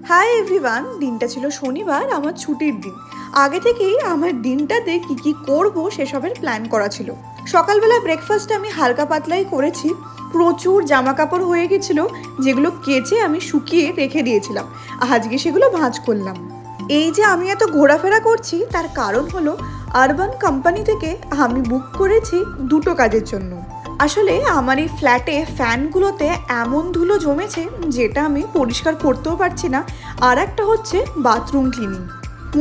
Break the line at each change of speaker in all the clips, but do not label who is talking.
Hi everyone, দিনটা ছিল শনিবার, আমার ছুটির দিন। আগে থেকেই আমার দিনটাতে কি কি করব সেসবের প্ল্যান করা ছিল। সকালবেলা ব্রেকফাস্টে আমি হালকা পাতলাই করেছি। প্রচুর জামা কাপড় হয়ে গেছিলো, যেগুলো কেচে আমি শুকিয়ে রেখে দিয়েছিলাম। আজকে সেগুলো ভাঁজ করলাম। এই যে আমি এত ঘোরাফেরা করছি তার কারণ হলো আরবান কোম্পানি থেকে আমি বুক করেছি দুটো কাজের জন্য। আসলে আমার এই ফ্ল্যাটে ফ্যানগুলোতে এমন ধুলো জমেছে যেটা আমি পরিষ্কার করতেও পারছি না। আর একটা হচ্ছে বাথরুম ক্লিনিং।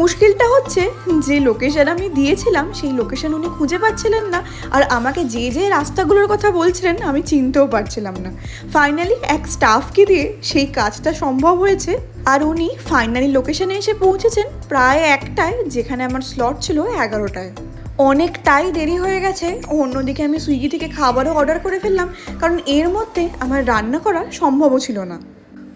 মুশকিলটা হচ্ছে যে লোকেশন আমি দিয়েছিলাম সেই লোকেশন উনি খুঁজে পাচ্ছিলেন না, আর আমাকে যে যে রাস্তাগুলোর কথা বলছিলেন আমি চিনতেও পারছিলাম না। ফাইনালি এক স্টাফকে দিয়ে সেই কাজটা সম্ভব হয়েছে, আর উনি ফাইনালি লোকেশনে এসে পৌঁছেছেন প্রায় 1টায়, যেখানে আমার স্লট ছিল 11টায়। অনেকটাই দেরি হয়ে গেছে। অন্যদিকে আমি সুইগি থেকে খাবারও অর্ডার করে ফেললাম, কারণ এর মধ্যে আমার রান্না করা সম্ভবও ছিল না।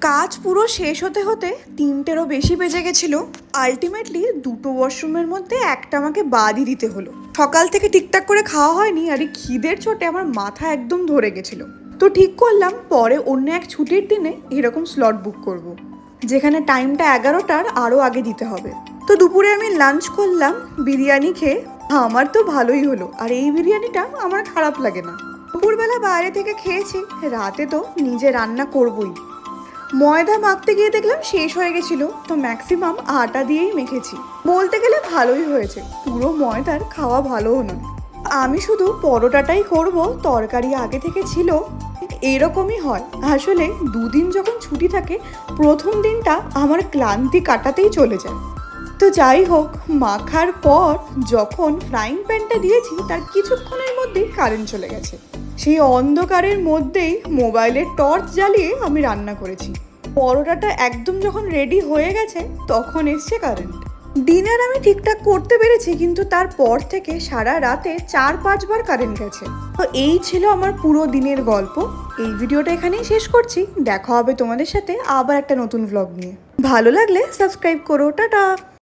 কাজ পুরো শেষ হতে হতে 3টেরও বেশি বেজে গেছিলো। আলটিমেটলি দুটো ওয়াশরুমের মধ্যে একটা আমাকে বাদই দিতে হলো। সকাল থেকে ঠিকঠাক করে খাওয়া হয়নি, আর এই খিদের চোটে আমার মাথা একদম ধরে গেছিলো। তো ঠিক করলাম পরে অন্য এক ছুটির দিনে এরকম স্লট বুক করব, যেখানে টাইমটা 11টার আরও আগে দিতে হবে। তো দুপুরে আমি লাঞ্চ করলাম বিরিয়ানি খেয়ে। আমার তো ভালোই হলো, আর এই বিরিয়ানিটা আমার খারাপ লাগে না। দুপুরবেলা বাইরে থেকে খেয়েছি, রাতে তো নিজে রান্না করবই। ময়দা মাখতে গিয়ে দেখলাম শেষ হয়ে গেছিলো, তো ম্যাক্সিমাম আটা দিয়েই মেখেছি। বলতে গেলে ভালোই হয়েছে, পুরো ময়দার খাওয়া ভালোও নয়। আমি শুধু পরোটাটাই করব, তরকারি আগে থেকে ছিল। এরকমই হয় আসলে, দুদিন যখন ছুটি থাকে প্রথম দিনটা আমার ক্লান্তি কাটাতেই চলে যায়। তো যাই হোক, মাখার পর যখন ফ্রাইং প্যানটা দিয়েছি তার কিছুক্ষণের মধ্যেই কারেন্ট চলে গেছে। সেই অন্ধকারের মধ্যেই মোবাইলের টর্চ জ্বালিয়ে আমি রান্না করেছি। পরোটাটা একদম যখন রেডি হয়ে গেছে তখন এসছে কারেন্ট। ডিনার আমি ঠিকঠাক করতে পেরেছি, কিন্তু তারপর থেকে সারা রাতে 4-5 বার কারেন্ট গেছে। তো এই ছিল আমার পুরো দিনের গল্প। এই ভিডিওটা এখানেই শেষ করছি। দেখা হবে তোমাদের সাথে আবার একটা নতুন ভ্লগ নিয়ে। ভালো লাগলে সাবস্ক্রাইব করো। টাটা।